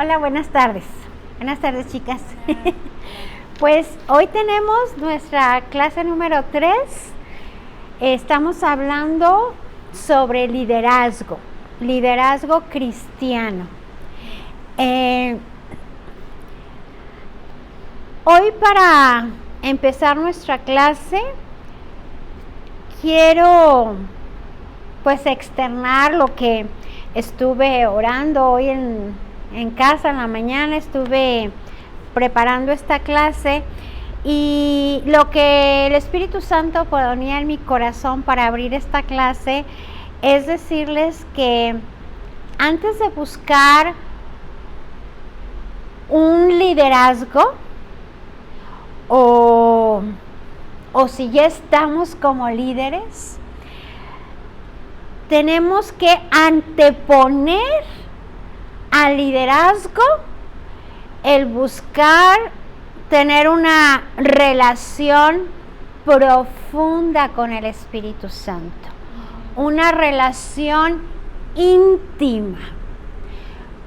Hola, buenas tardes. Buenas tardes, chicas. Pues hoy tenemos nuestra clase número 3. Estamos hablando sobre liderazgo cristiano. Hoy, para empezar nuestra clase, quiero pues externar lo que estuve orando hoy en casa en la mañana. Estuve preparando esta clase y lo que el Espíritu Santo ponía en mi corazón para abrir esta clase es decirles que antes de buscar un liderazgo o si ya estamos como líderes, tenemos que anteponer al liderazgo el buscar tener una relación profunda con el Espíritu Santo, una relación íntima,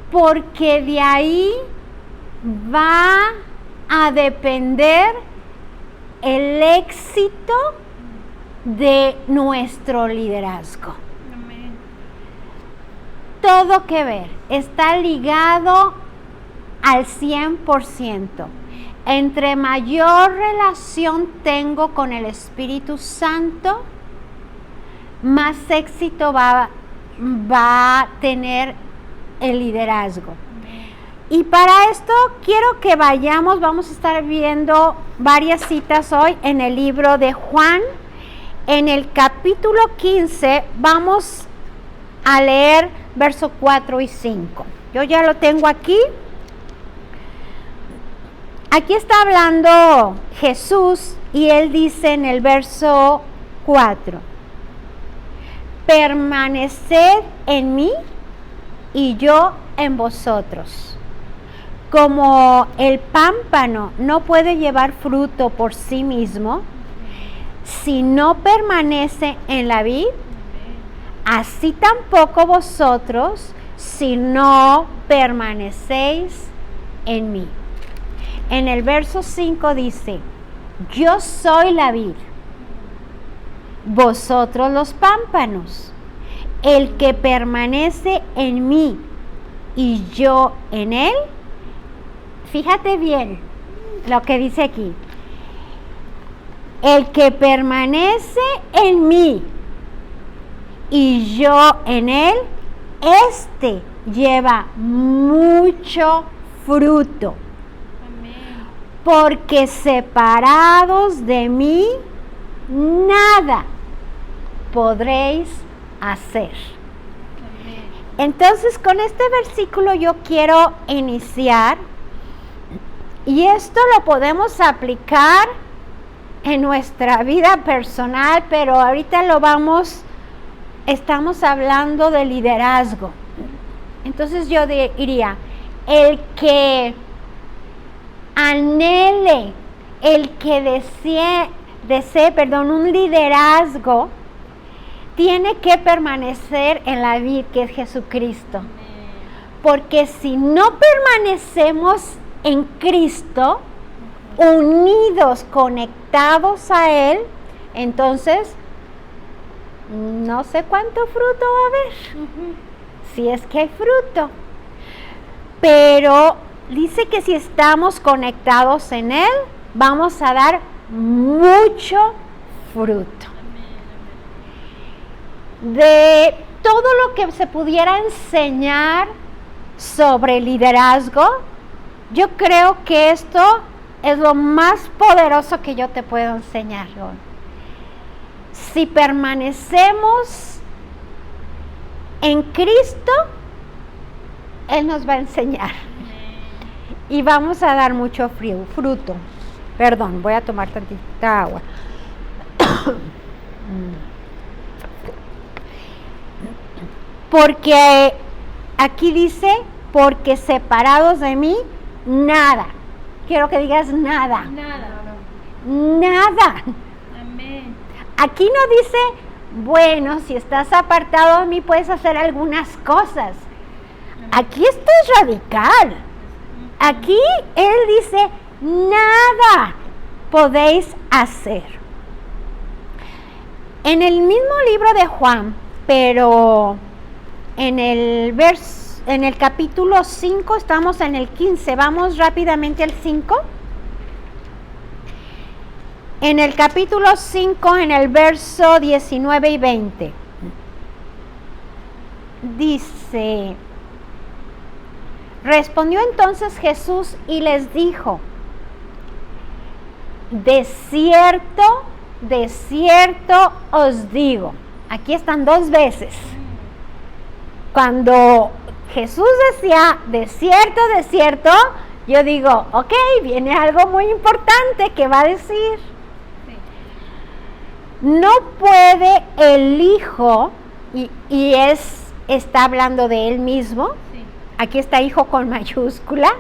porque de ahí va a depender el éxito de nuestro liderazgo. Amén. Todo que ver, está ligado al 100%. Entre mayor relación tengo con el Espíritu Santo, más éxito va a tener el liderazgo. Y para esto quiero que vamos a estar viendo varias citas hoy en el libro de Juan. En el capítulo 15 vamos a leer versos 4 y 5. Yo ya lo tengo aquí. Aquí está hablando Jesús y él dice en el verso 4: permaneced en mí y yo en vosotros. Como el pámpano no puede llevar fruto por sí mismo si no permanece en la vid, así tampoco vosotros si no permanecéis en mí. En el verso 5 dice: yo soy la vid, vosotros los pámpanos. El que permanece en mí y yo en él, fíjate bien lo que dice aquí. El que permanece en mí y yo en él, este lleva mucho fruto. Amén. Porque separados de mí, nada podréis hacer. Amén. Entonces, con este versículo yo quiero iniciar, y esto lo podemos aplicar en nuestra vida personal, pero ahorita estamos hablando de liderazgo. Entonces yo diría, el que anhele, el que desee un liderazgo, tiene que permanecer en la vid que es Jesucristo. Amén. Porque si no permanecemos en Cristo, unidos, conectados a Él, entonces no sé cuánto fruto va a haber, si es que hay fruto. Pero dice que si estamos conectados en Él, vamos a dar mucho fruto. De todo lo que se pudiera enseñar sobre liderazgo, yo creo que esto es lo más poderoso que yo te puedo enseñar hoy. Si permanecemos en Cristo, Él nos va a enseñar. Y vamos a dar mucho fruto. Perdón, voy a tomar tantita agua. Porque aquí dice, porque separados de mí, nada. Quiero que digas nada. Nada. Amén. Aquí no dice, bueno, si estás apartado de mí puedes hacer algunas cosas. Aquí esto es radical. Aquí Él dice, nada podéis hacer. En el mismo libro de Juan, pero en el capítulo 5, estamos en el 15, vamos rápidamente al 5. En el capítulo 5, en el verso 19 y 20, dice, respondió entonces Jesús y les dijo, de cierto os digo. Aquí están 2 veces. Cuando Jesús decía, de cierto, yo digo, ok, viene algo muy importante que va a decir. No puede el Hijo, y está hablando de Él mismo, aquí está Hijo con mayúscula,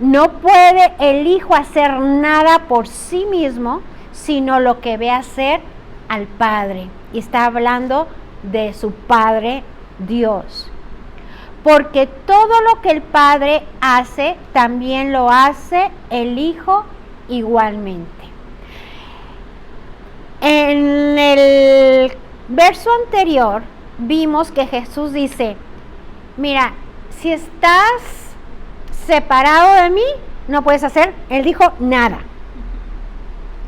no puede el Hijo hacer nada por sí mismo, sino lo que ve hacer al Padre. Y está hablando de su Padre Dios. Porque todo lo que el Padre hace, también lo hace el Hijo igualmente. En el verso anterior vimos que Jesús dice, mira, si estás separado de mí, no puedes hacer, Él dijo, nada.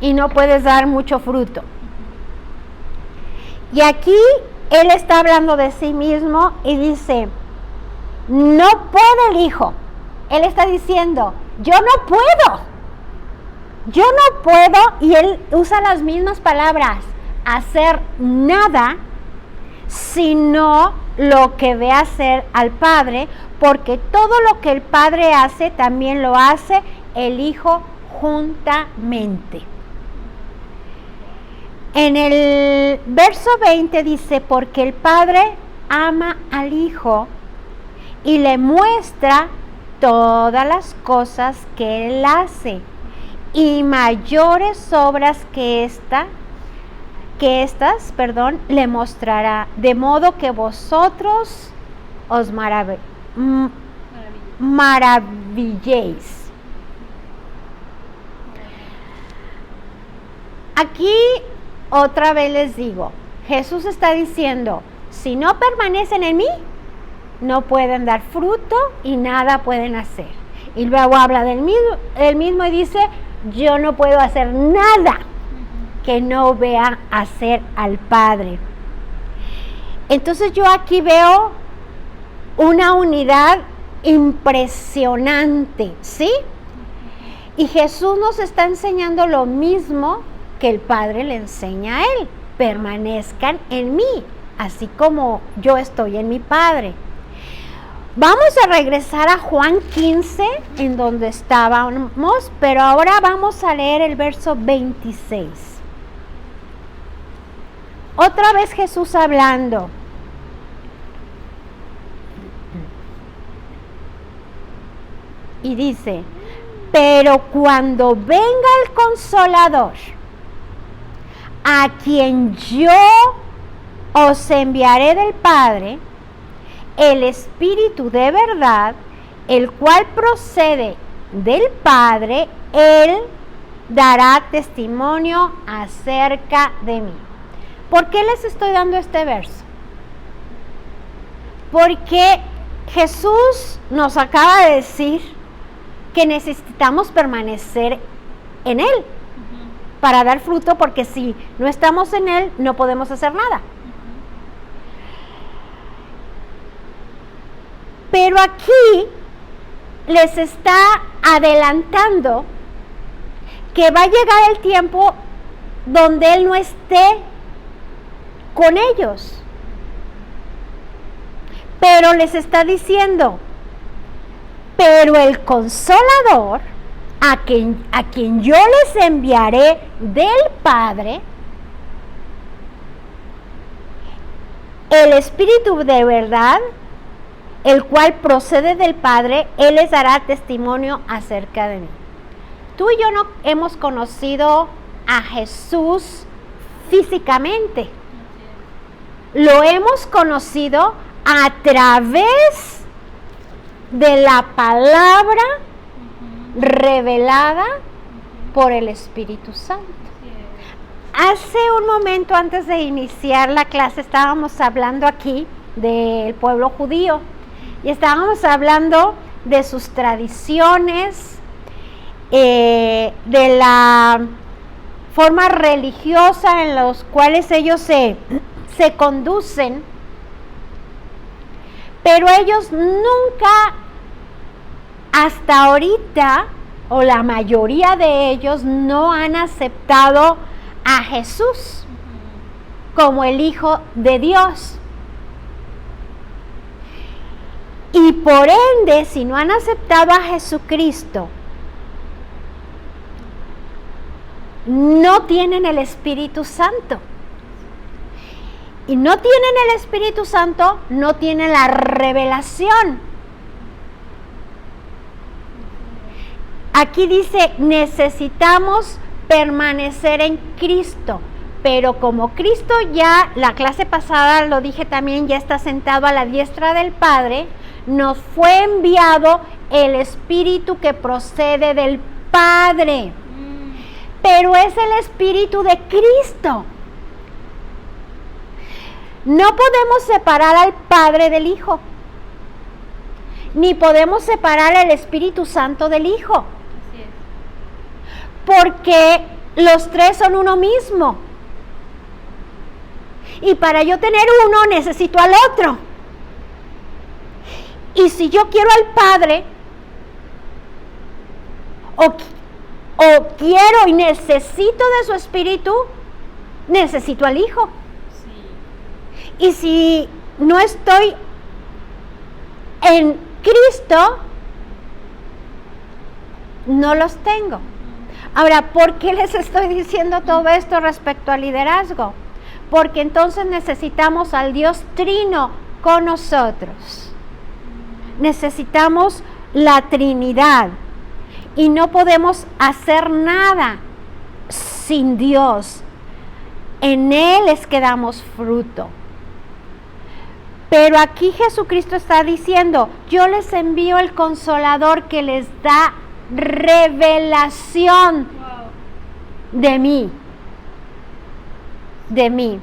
Y no puedes dar mucho fruto. Y aquí Él está hablando de sí mismo y dice, no puede el Hijo. Él está diciendo, yo no puedo, y Él usa las mismas palabras, hacer nada, sino lo que ve hacer al Padre, porque todo lo que el Padre hace, también lo hace el Hijo juntamente. En el verso 20 dice, porque el Padre ama al Hijo y le muestra todas las cosas que Él hace, y mayores obras que estas, le mostrará, de modo que vosotros os maravilléis. Aquí otra vez les digo, Jesús está diciendo, si no permanecen en mí, no pueden dar fruto y nada pueden hacer. Y luego habla del mismo y dice, yo no puedo hacer nada que no vea hacer al Padre. Entonces yo aquí veo una unidad impresionante, ¿sí? Y Jesús nos está enseñando lo mismo que el Padre le enseña a Él. Permanezcan en mí, así como yo estoy en mi Padre. Vamos a regresar a Juan 15, en donde estábamos, pero ahora vamos a leer el verso 26. Otra vez Jesús hablando. Y dice, pero cuando venga el Consolador, a quien yo os enviaré del Padre, el Espíritu de verdad, el cual procede del Padre, Él dará testimonio acerca de mí. ¿Por qué les estoy dando este verso? Porque Jesús nos acaba de decir que necesitamos permanecer en Él para dar fruto, porque si no estamos en Él, no podemos hacer nada. Pero aquí les está adelantando que va a llegar el tiempo donde Él no esté con ellos. Pero les está diciendo, pero el Consolador, a quien yo les enviaré del Padre, el Espíritu de verdad, el cual procede del Padre, Él les dará testimonio acerca de mí. Tú y yo no hemos conocido a Jesús físicamente. Lo hemos conocido a través de la palabra revelada por el Espíritu Santo. Hace un momento antes de iniciar la clase estábamos hablando aquí del pueblo judío y estábamos hablando de sus tradiciones, de la forma religiosa en los cuales ellos se conducen, pero ellos nunca hasta ahorita, o la mayoría de ellos, no han aceptado a Jesús como el Hijo de Dios. Y por ende, si no han aceptado a Jesucristo, no tienen el Espíritu Santo. Y no tienen el Espíritu Santo, no tienen la revelación. Aquí dice, necesitamos permanecer en Cristo, pero como Cristo ya, la clase pasada lo dije también, ya está sentado a la diestra del Padre, nos fue enviado el Espíritu que procede del Padre, pero es el Espíritu de Cristo. No podemos separar al Padre del Hijo, ni podemos separar el Espíritu Santo del Hijo, porque los tres son uno mismo. Y para yo tener uno necesito al otro. Y si yo quiero al Padre, o quiero y necesito de su Espíritu, necesito al Hijo. Y si no estoy en Cristo, no los tengo. Ahora, ¿por qué les estoy diciendo todo esto respecto al liderazgo? Porque entonces necesitamos al Dios Trino con nosotros. Necesitamos la Trinidad. Y no podemos hacer nada sin Dios. En Él es que damos fruto. Pero aquí Jesucristo está diciendo, yo les envío el Consolador que les da revelación de mí. De mí.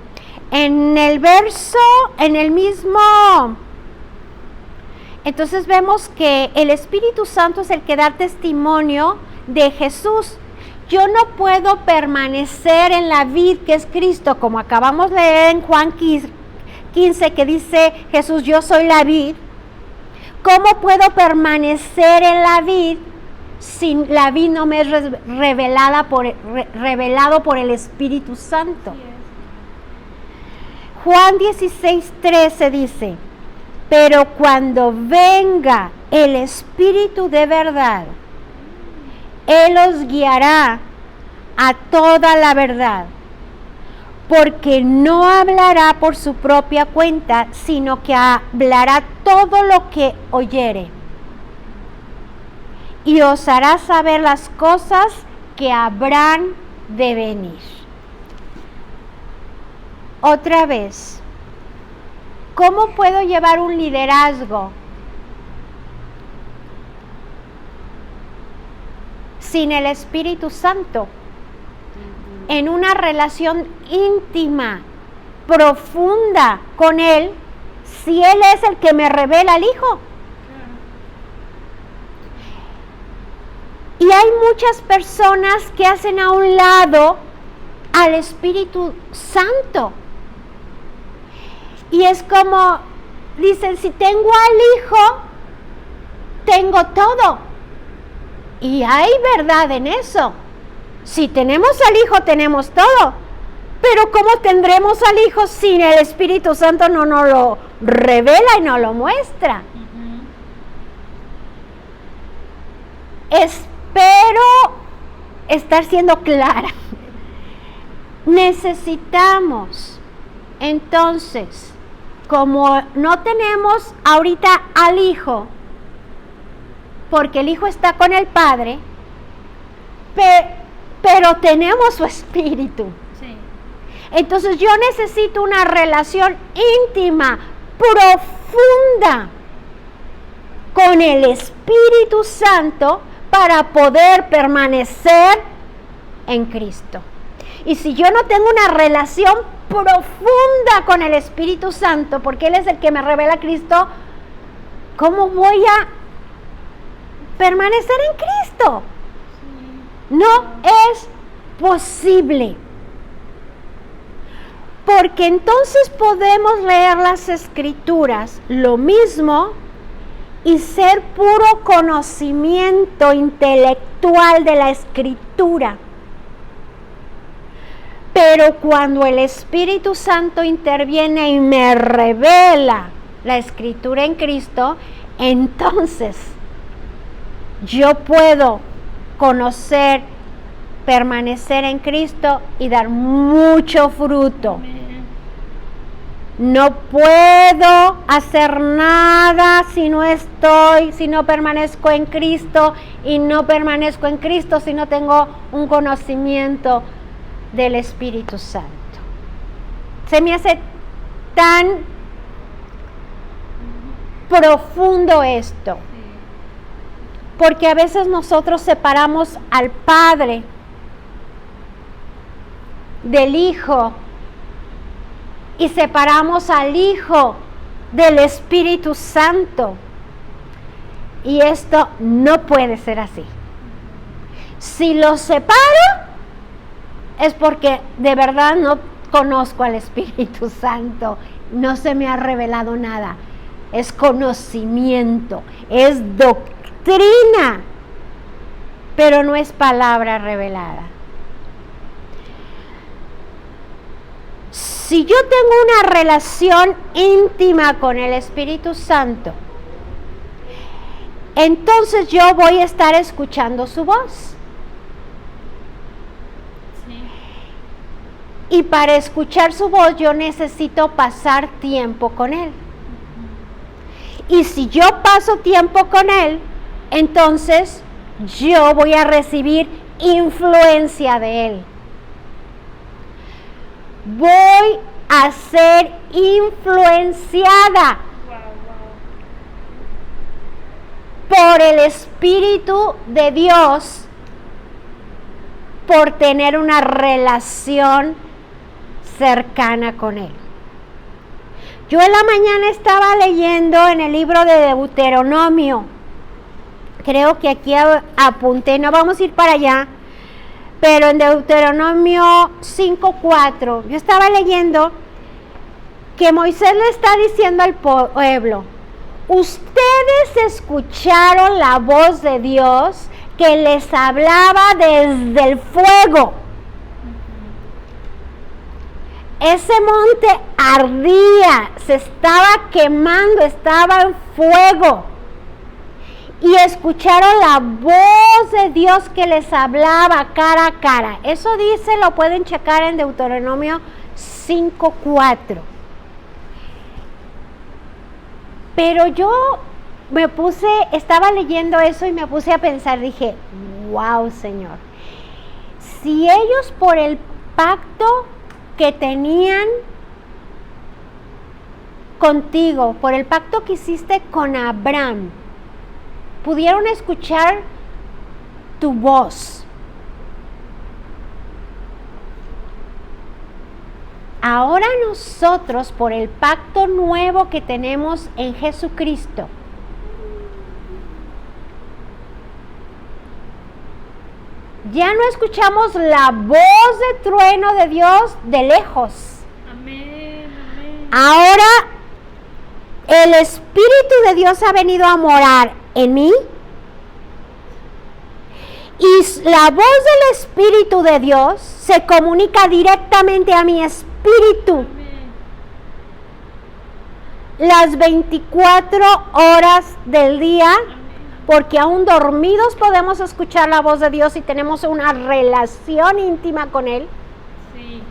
En el verso, en el mismo, entonces vemos que el Espíritu Santo es el que da testimonio de Jesús. Yo no puedo permanecer en la vid que es Cristo, como acabamos de leer en Juan 15, que dice Jesús, yo soy la vid. ¿Cómo puedo permanecer en la vid si la vid no me es revelado por el Espíritu Santo? Juan 16:13 dice, pero cuando venga el Espíritu de verdad, Él os guiará a toda la verdad, porque no hablará por su propia cuenta, sino que hablará todo lo que oyere, y os hará saber las cosas que habrán de venir. Otra vez, ¿cómo puedo llevar un liderazgo sin el Espíritu Santo? En una relación íntima, profunda con Él, si Él es el que me revela al Hijo. Y hay muchas personas que hacen a un lado al Espíritu Santo. Y es como, dicen, si tengo al Hijo, tengo todo. Y hay verdad en eso. Si tenemos al Hijo, tenemos todo. Pero ¿cómo tendremos al Hijo si el Espíritu Santo no nos lo revela y no lo muestra? Espero estar siendo clara. Necesitamos, entonces, como no tenemos ahorita al Hijo, porque el Hijo está con el Padre, pero tenemos su Espíritu. Sí. Entonces yo necesito una relación íntima, profunda con el Espíritu Santo para poder permanecer en Cristo. Y si yo no tengo una relación profunda con el Espíritu Santo, porque Él es el que me revela a Cristo, ¿cómo voy a permanecer en Cristo? No es posible. Porque entonces podemos leer las Escrituras, lo mismo, y ser puro conocimiento intelectual de la Escritura. Pero cuando el Espíritu Santo interviene y me revela la Escritura en Cristo, entonces yo puedo conocer, permanecer en Cristo y dar mucho fruto. No puedo hacer nada si no permanezco en Cristo, y no permanezco en Cristo si no tengo un conocimiento del Espíritu Santo. Se me hace tan profundo esto, porque a veces nosotros separamos al Padre del Hijo y separamos al Hijo del Espíritu Santo, y esto no puede ser así. Si los separo es porque de verdad no conozco al Espíritu Santo, no se me ha revelado nada. Es conocimiento, es doctrina, pero no es palabra revelada. Si yo tengo una relación íntima con el Espíritu Santo, entonces yo voy a estar escuchando su voz. Y para escuchar su voz yo necesito pasar tiempo con Él. Y si yo paso tiempo con Él, entonces yo voy a recibir influencia de Él. Voy a ser influenciada por el Espíritu de Dios, por tener una relación cercana con Él. Yo en la mañana estaba leyendo en el libro de Deuteronomio. Creo que aquí apunté, no vamos a ir para allá, pero en Deuteronomio 5:4, yo estaba leyendo que Moisés le está diciendo al pueblo: ustedes escucharon la voz de Dios que les hablaba desde el fuego. Ese monte ardía, se estaba quemando, estaba en fuego. Y escucharon la voz de Dios que les hablaba cara a cara. Eso dice, lo pueden checar en Deuteronomio 5:4. Pero yo estaba leyendo eso y me puse a pensar, dije, wow, Señor. Si ellos por el pacto que tenían contigo, por el pacto que hiciste con Abraham, pudieron escuchar tu voz, ahora nosotros, por el pacto nuevo que tenemos en Jesucristo, ya no escuchamos la voz de trueno de Dios de lejos. Amén, amén. Ahora el Espíritu de Dios ha venido a morar en mí, y la voz del Espíritu de Dios se comunica directamente a mi espíritu. Amén. Las 24 horas del día, porque aún dormidos podemos escuchar la voz de Dios y tenemos una relación íntima con Él. Sí.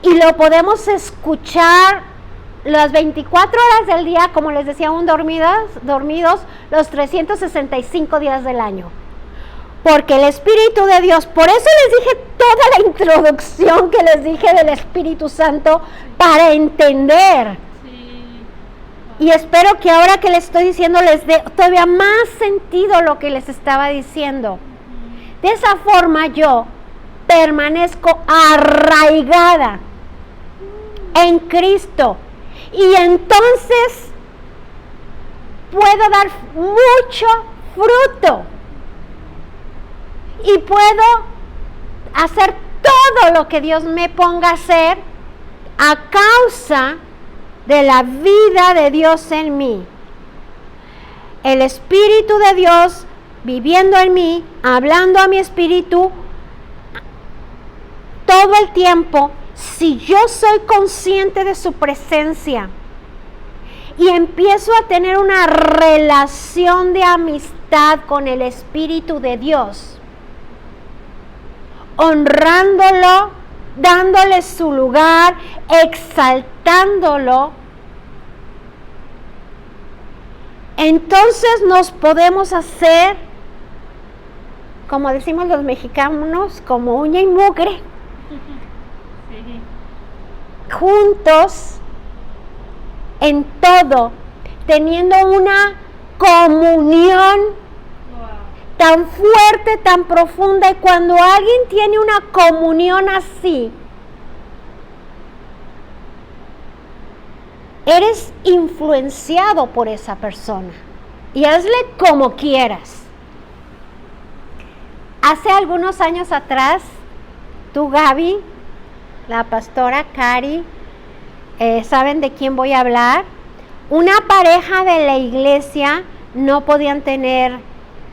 Y lo podemos escuchar las 24 horas del día, como les decía, aún dormidos los 365 días del año. Porque el Espíritu de Dios, por eso les dije toda la introducción que les dije del Espíritu Santo, para entender. Sí. Y espero que ahora que les estoy diciendo les dé todavía más sentido lo que les estaba diciendo. De esa forma yo permanezco arraigada en Cristo. Y entonces puedo dar mucho fruto. Y puedo hacer todo lo que Dios me ponga a hacer a causa de la vida de Dios en mí. El Espíritu de Dios viviendo en mí, hablando a mi espíritu todo el tiempo. Si yo soy consciente de su presencia y empiezo a tener una relación de amistad con el Espíritu de Dios, honrándolo, dándole su lugar, exaltándolo, entonces nos podemos hacer, como decimos los mexicanos, como uña y mugre, Sí. juntos en todo, teniendo una comunión Wow. tan fuerte, tan profunda. Y cuando alguien tiene una comunión así, eres influenciado por esa persona y hazle como quieras. Hace algunos años atrás, tú, Gaby, la pastora Cari, ¿saben de quién voy a hablar? Una pareja de la iglesia no podían tener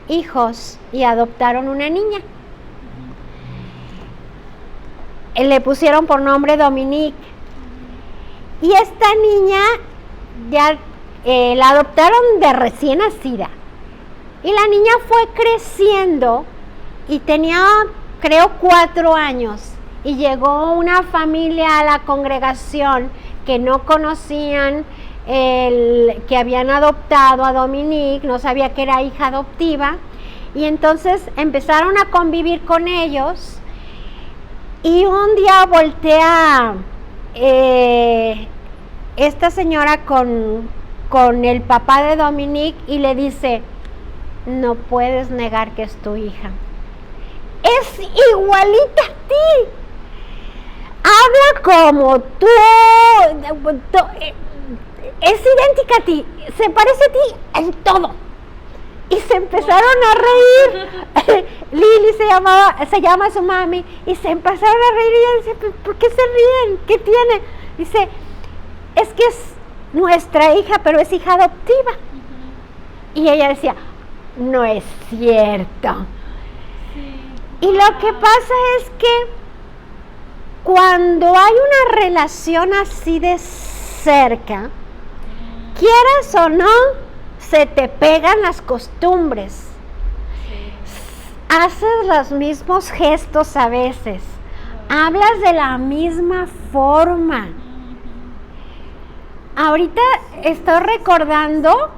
hijos y adoptaron una niña. Le pusieron por nombre Dominique. Y esta niña ya la adoptaron de recién nacida. Y la niña fue creciendo y tenía, creo, 4 años. Y llegó una familia a la congregación que no conocían que habían adoptado a Dominique, no sabía que era hija adoptiva. Y entonces empezaron a convivir con ellos. Y un día voltea esta señora con el papá de Dominique y le dice: no puedes negar que es tu hija. Es igualita a ti. Habla como tú. Es idéntica a ti. Se parece a ti en todo. Y se empezaron a reír. Lili se llama su mami. Y se empezaron a reír. Y ella dice: ¿por qué se ríen? ¿Qué tiene? Dice: es que es nuestra hija, pero es hija adoptiva. Y ella decía: no es cierto. Y lo que pasa es que cuando hay una relación así de cerca, quieras o no, se te pegan las costumbres. Haces los mismos gestos a veces. Hablas de la misma forma. Ahorita estoy recordando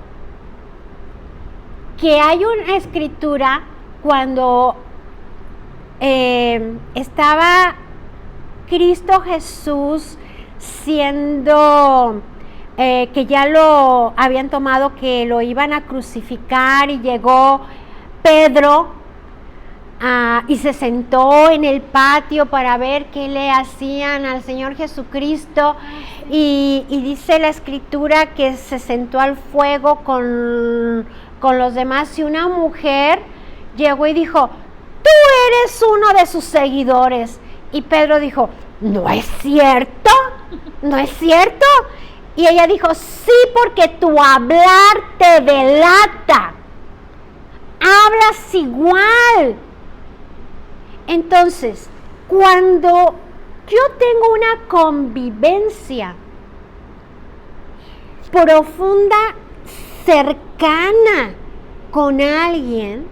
que hay una escritura cuando estaba Cristo Jesús siendo, que ya lo habían tomado, que lo iban a crucificar, y llegó Pedro y se sentó en el patio para ver qué le hacían al Señor Jesucristo. Y dice la escritura que se sentó al fuego con los demás, y una mujer llegó y dijo: tú eres uno de sus seguidores. Y Pedro dijo: no es cierto, no es cierto. Y ella dijo: sí, porque tu hablar te delata, hablas igual. Entonces, cuando yo tengo una convivencia profunda, cercana con alguien,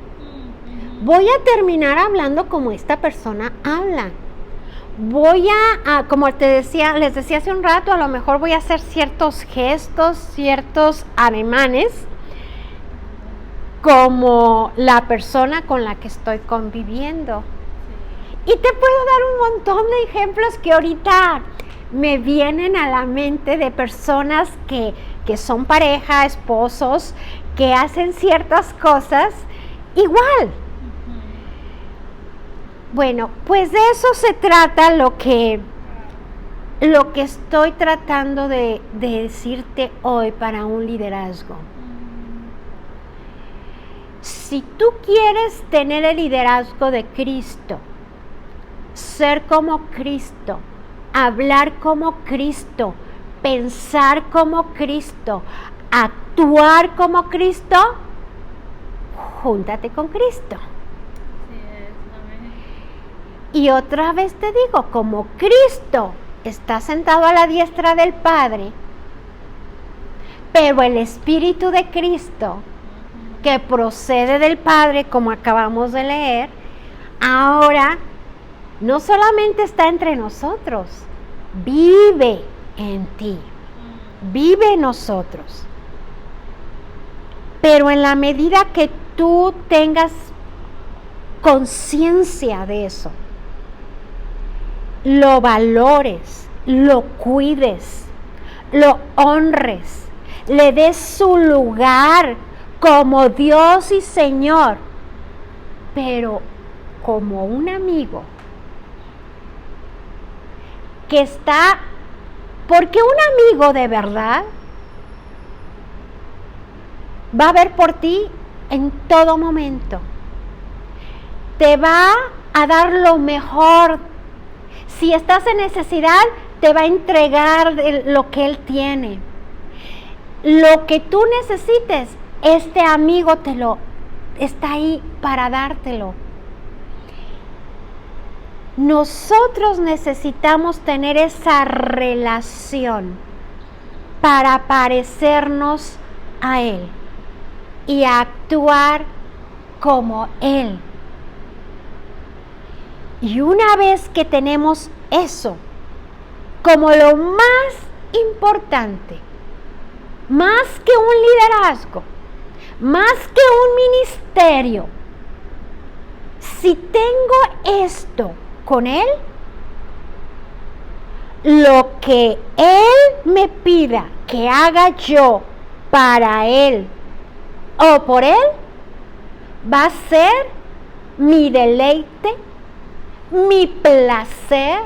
voy a terminar hablando como esta persona habla. Voy a, como les decía hace un rato, a lo mejor voy a hacer ciertos gestos, ciertos ademanes, como la persona con la que estoy conviviendo. Y te puedo dar un montón de ejemplos que ahorita me vienen a la mente de personas que que son pareja, esposos, que hacen ciertas cosas igual. Bueno, pues de eso se trata lo que estoy tratando de decirte hoy para un liderazgo. Si tú quieres tener el liderazgo de Cristo, ser como Cristo, hablar como Cristo, pensar como Cristo, actuar como Cristo, júntate con Cristo. Y otra vez te digo, como Cristo está sentado a la diestra del Padre, pero el Espíritu de Cristo, que procede del Padre, como acabamos de leer, ahora no solamente está entre nosotros, vive en ti, vive en nosotros. Pero en la medida que tú tengas conciencia de eso, lo valores, lo cuides, lo honres, le des su lugar como Dios y Señor, pero como un amigo que está, porque un amigo de verdad va a ver por ti en todo momento, te va a dar lo mejor. Si estás en necesidad, te va a entregar lo que Él tiene. Lo que tú necesites, este amigo está ahí para dártelo. Nosotros necesitamos tener esa relación para parecernos a Él y actuar como Él. Y una vez que tenemos eso como lo más importante, más que un liderazgo, más que un ministerio, si tengo esto con Él, lo que Él me pida que haga yo para Él o por Él, va a ser mi deleite, mi placer,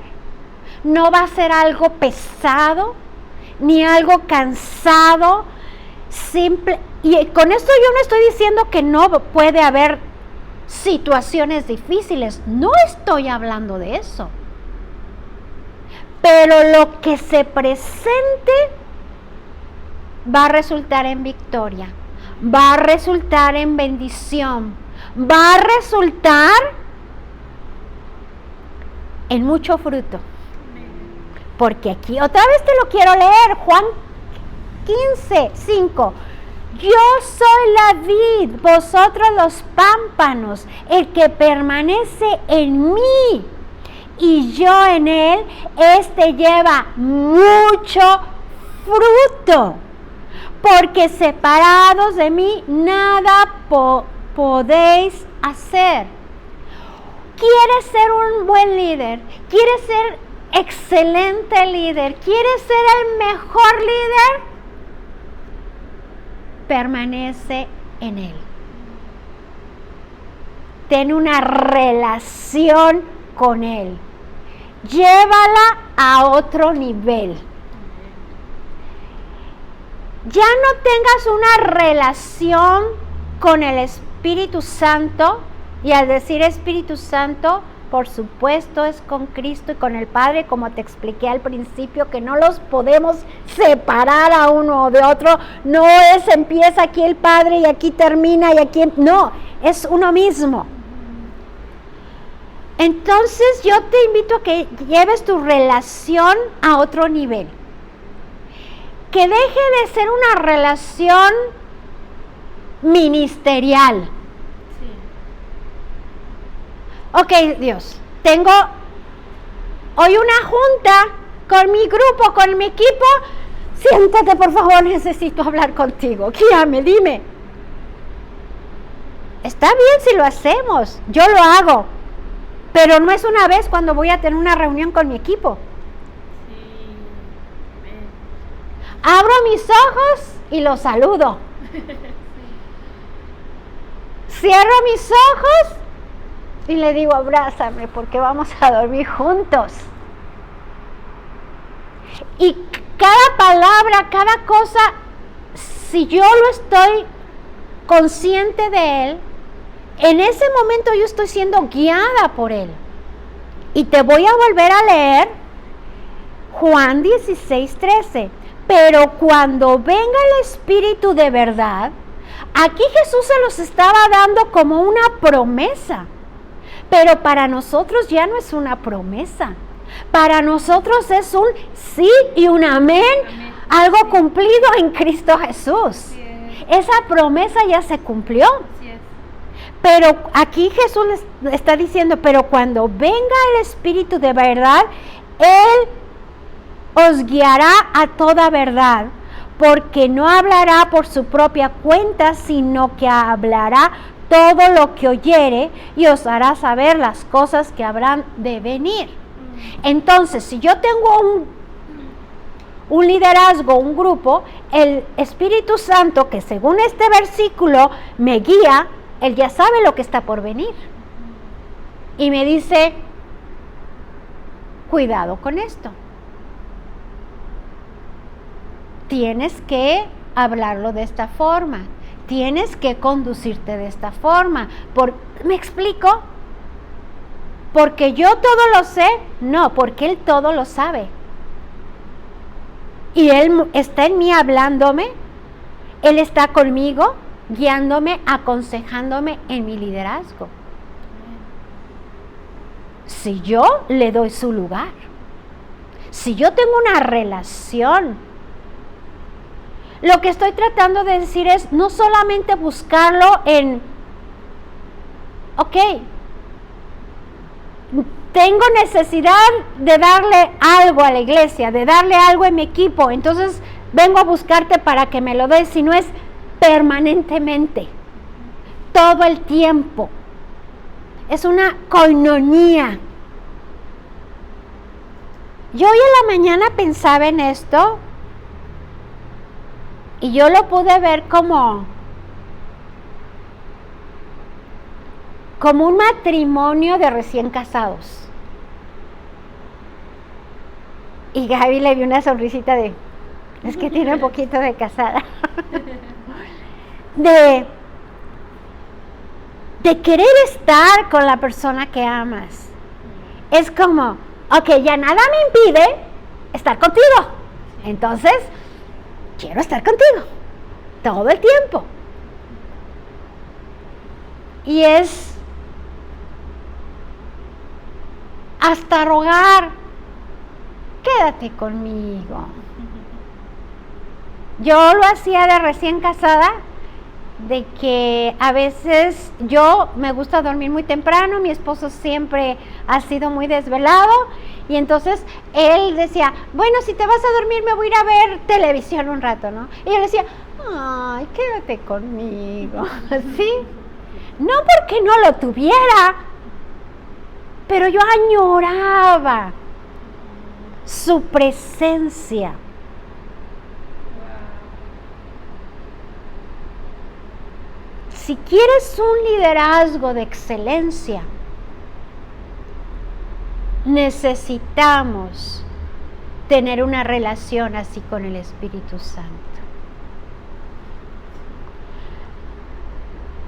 no va a ser algo pesado, ni algo cansado, simple. Y con esto yo no estoy diciendo que no puede haber situaciones difíciles, no estoy hablando de eso. Pero lo que se presente va a resultar en victoria, va a resultar en bendición, va a resultar en mucho fruto. Porque aquí otra vez te lo quiero leer, Juan 15:5. Yo soy la vid, vosotros los pámpanos. El que permanece en mí y yo en él, este lleva mucho fruto. Porque separados de mí nada podéis hacer. ¿Quieres ser un buen líder? ¿Quieres ser excelente líder? ¿Quieres ser el mejor líder? Permanece en Él. Ten una relación con Él. Llévala a otro nivel. Ya no tengas una relación con el Espíritu Santo, y al decir Espíritu Santo, por supuesto es con Cristo y con el Padre, como te expliqué al principio, que no los podemos separar a uno de otro. No es empieza aquí el Padre y aquí termina y aquí... No, es uno mismo. Entonces yo te invito a que lleves tu relación a otro nivel. Que deje de ser una relación ministerial. Ok, Dios, tengo hoy una junta con mi grupo, con mi equipo. Siéntate, por favor, necesito hablar contigo. Guíame, dime. Está bien si lo hacemos, yo lo hago, pero no es una vez cuando voy a tener una reunión con mi equipo. Abro mis ojos y lo saludo. Cierro mis ojos y le digo, abrázame porque vamos a dormir juntos. Y cada palabra, cada cosa, si yo lo estoy consciente de Él, en ese momento yo estoy siendo guiada por Él. Y te voy a volver a leer Juan 16:13. Pero cuando venga el Espíritu de verdad, aquí Jesús se los estaba dando como una promesa. Pero para nosotros ya no es una promesa. Para nosotros es un sí y un amén. Algo cumplido en Cristo Jesús. Esa promesa ya se cumplió. Pero aquí Jesús les está diciendo, pero cuando venga el Espíritu de verdad, Él os guiará a toda verdad, porque no hablará por su propia cuenta, sino que hablará todo lo que oyere y os hará saber las cosas que habrán de venir. Entonces, si yo tengo un liderazgo, un grupo, el Espíritu Santo, que según este versículo me guía, Él ya sabe lo que está por venir. Y me dice, cuidado con esto. Tienes que hablarlo de esta forma. Tienes que conducirte de esta forma. ¿Me explico? ¿Porque yo todo lo sé? No, porque Él todo lo sabe. Y Él está en mí hablándome. Él está conmigo, guiándome, aconsejándome en mi liderazgo. Si yo le doy su lugar. Si yo tengo una relación. Lo que estoy tratando de decir es no solamente buscarlo en, ok, tengo necesidad de darle algo a la iglesia, de darle algo a mi equipo, entonces vengo a buscarte para que me lo des, sino es permanentemente, todo el tiempo. Es una koinonía. Yo hoy en la mañana pensaba en esto. Y yo lo pude ver como un matrimonio de recién casados. Y Gaby le dio una sonrisita es que tiene un poquito de casada. de querer estar con la persona que amas. Es como, ok, ya nada me impide estar contigo. Entonces, quiero estar contigo todo el tiempo. Y es hasta rogar, quédate conmigo. Yo lo hacía de recién casada, de que a veces yo me gusta dormir muy temprano, mi esposo siempre ha sido muy desvelado, y entonces él decía, bueno, si te vas a dormir me voy a ir a ver televisión un rato, ¿no? Y yo le decía, ay, quédate conmigo, ¿sí? No porque no lo tuviera, pero yo añoraba su presencia. Si quieres un liderazgo de excelencia, necesitamos tener una relación así con el Espíritu Santo.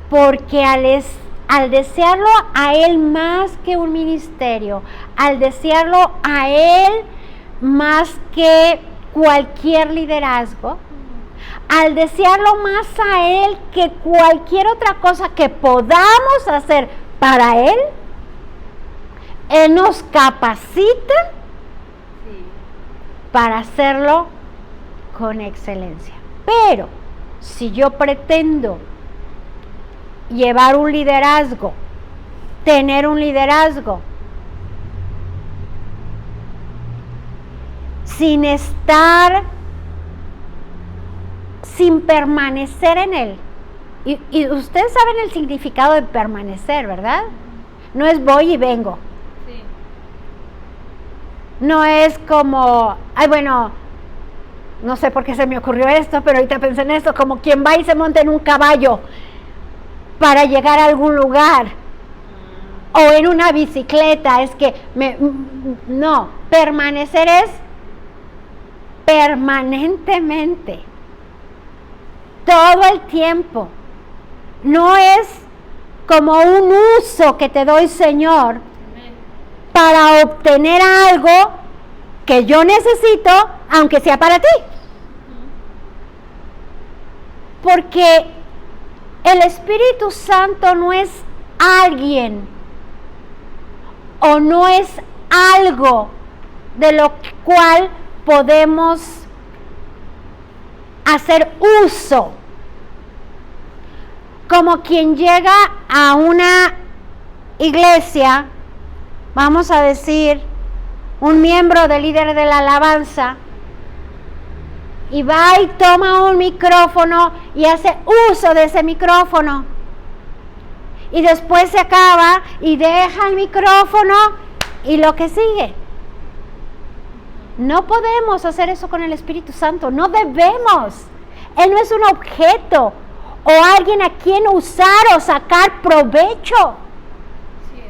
Porque al desearlo a Él más que un ministerio, al desearlo a Él más que cualquier liderazgo, al desearlo más a Él que cualquier otra cosa que podamos hacer para Él, Él nos capacita para hacerlo con excelencia. Pero si yo pretendo llevar un liderazgo, tener un liderazgo, sin permanecer en Él. Y ustedes saben el significado de permanecer, ¿verdad? No es voy y vengo. Sí. No es como, ay, bueno, no sé por qué se me ocurrió esto, pero ahorita pensé en esto, como quien va y se monta en un caballo para llegar a algún lugar, o en una bicicleta, es que no, permanecer es permanentemente, todo el tiempo, no es como un uso que te doy, Señor, para obtener algo que yo necesito, aunque sea para ti. Porque el Espíritu Santo no es alguien o no es algo de lo cual podemos hacer uso. Como quien llega a una iglesia, vamos a decir, un miembro del líder de la alabanza, y va y toma un micrófono y hace uso de ese micrófono. Y después se acaba y deja el micrófono y lo que sigue. No podemos hacer eso con el Espíritu Santo, no debemos. Él no es un objeto o alguien a quien usar o sacar provecho. Así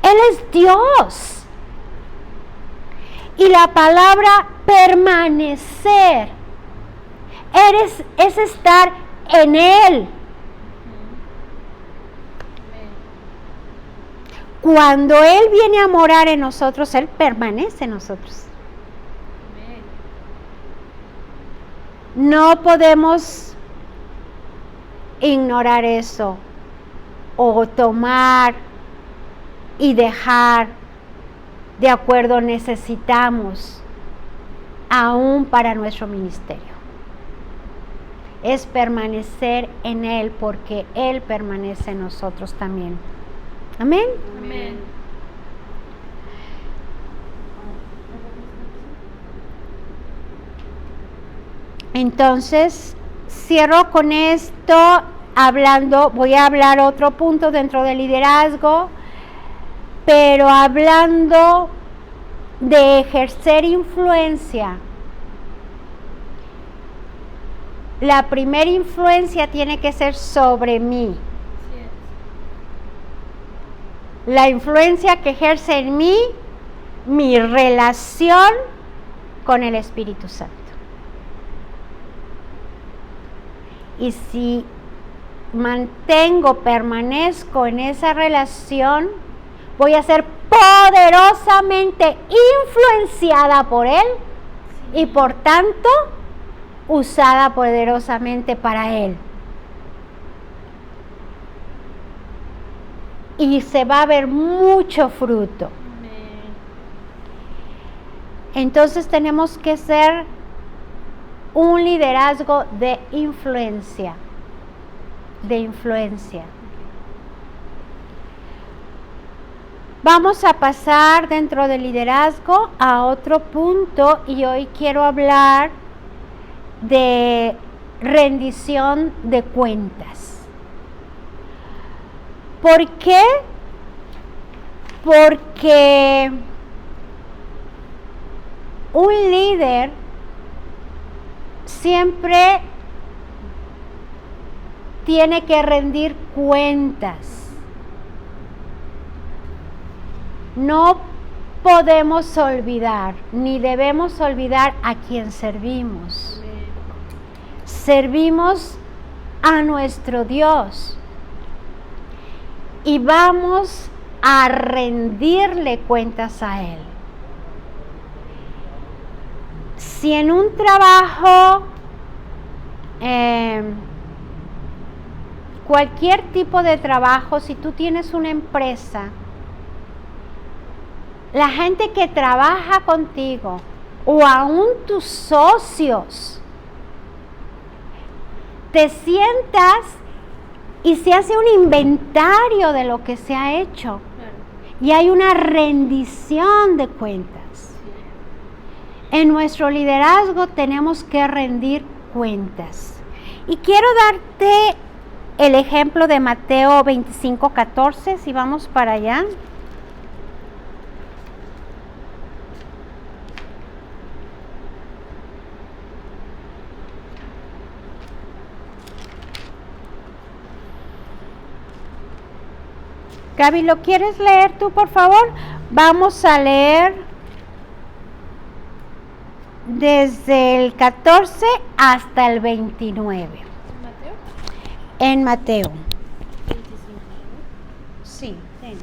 es. Él es Dios. Y la palabra permanecer es estar en Él. Cuando Él viene a morar en nosotros, Él permanece en nosotros. No podemos ignorar eso o tomar y dejar de acuerdo, necesitamos aún para nuestro ministerio. Es permanecer en Él porque Él permanece en nosotros también. Amén. Amén. Entonces, cierro con esto voy a hablar otro punto dentro del liderazgo, pero hablando de ejercer influencia. La primera influencia tiene que ser sobre mí. La influencia que ejerce en mí, mi relación con el Espíritu Santo. Y si permanezco en esa relación, voy a ser poderosamente influenciada por Él y por tanto usada poderosamente para Él. Y se va a ver mucho fruto. Entonces tenemos que ser un liderazgo de influencia. Vamos a pasar dentro del liderazgo a otro punto y hoy quiero hablar de rendición de cuentas. ¿Por qué? Porque un líder siempre tiene que rendir cuentas. No podemos olvidar, ni debemos olvidar a quien servimos. Servimos a nuestro Dios y vamos a rendirle cuentas a Él. Si en un trabajo, cualquier tipo de trabajo, si tú tienes una empresa, la gente que trabaja contigo o aún tus socios, te sientas y se hace un inventario de lo que se ha hecho. Y hay una rendición de cuentas. En nuestro liderazgo tenemos que rendir cuentas. Y quiero darte el ejemplo de Mateo 25:14, si vamos para allá. Gaby, ¿lo quieres leer tú, por favor? Vamos a leer desde el 14 hasta el 29. ¿Mateo? En Mateo. 25. Sí, ten.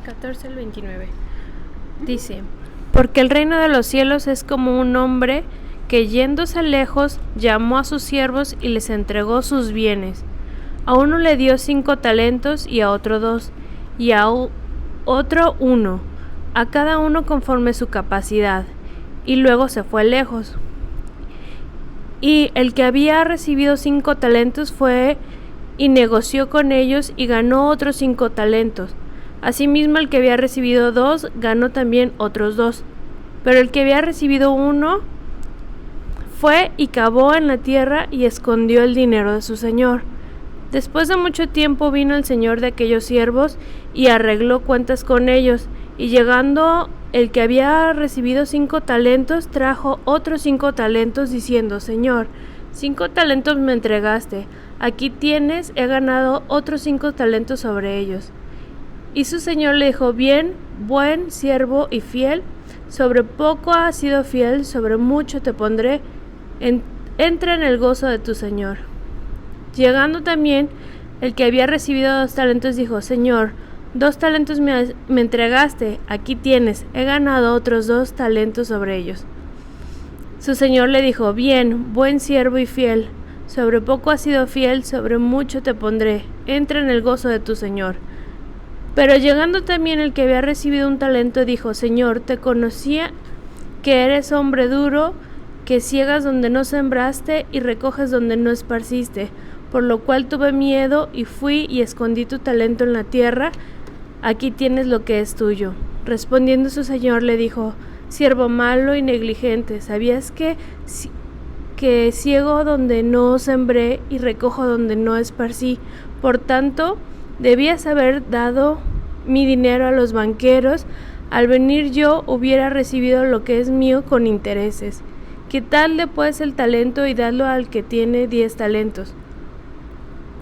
14 al 29. Dice: porque el reino de los cielos es como un hombre que yéndose lejos llamó a sus siervos y les entregó sus bienes. A uno le dio 5 talentos y a otro 2, y a otro 1, a cada uno conforme su capacidad, y luego se fue lejos. Y el que había recibido 5 talentos fue y negoció con ellos y ganó otros 5 talentos. Asimismo, el que había recibido 2 ganó también otros 2. Pero el que había recibido 1 fue y cavó en la tierra y escondió el dinero de su señor. Después de mucho tiempo vino el señor de aquellos siervos y arregló cuentas con ellos. Y llegando el que había recibido 5 talentos, trajo otros 5 talentos, diciendo: Señor, 5 talentos me entregaste. Aquí tienes, he ganado otros 5 talentos sobre ellos. Y su señor le dijo: bien, buen siervo y fiel, sobre poco has sido fiel, sobre mucho te pondré, entra en el gozo de tu señor. Llegando también el que había recibido 2 talentos, dijo: Señor, 2 talentos me entregaste, aquí tienes, he ganado otros 2 talentos sobre ellos. Su señor le dijo: bien, buen siervo y fiel, sobre poco has sido fiel, sobre mucho te pondré, entra en el gozo de tu señor. Pero llegando también el que había recibido 1 talento, dijo: Señor, te conocía que eres hombre duro, que ciegas donde no sembraste y recoges donde no esparciste, por lo cual tuve miedo y fui y escondí tu talento en la tierra. Aquí tienes lo que es tuyo. Respondiendo su señor le dijo: siervo malo y negligente, ¿sabías que ciego donde no sembré y recojo donde no esparcí? Por tanto, debías haber dado mi dinero a los banqueros. Al venir yo hubiera recibido lo que es mío con intereses. Quitadle pues el talento y dadlo al que tiene 10 talentos.